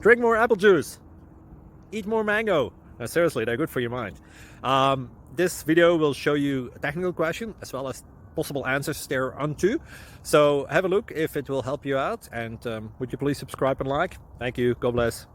drink more apple juice, eat more mango. Seriously, they're good for your mind. This video will show you a technical question as well as possible answers thereunto. So have a look if it will help you out, and would you please subscribe and like? Thank you. God bless.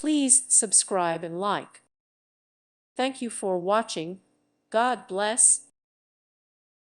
Please subscribe and like. Thank you for watching. God bless.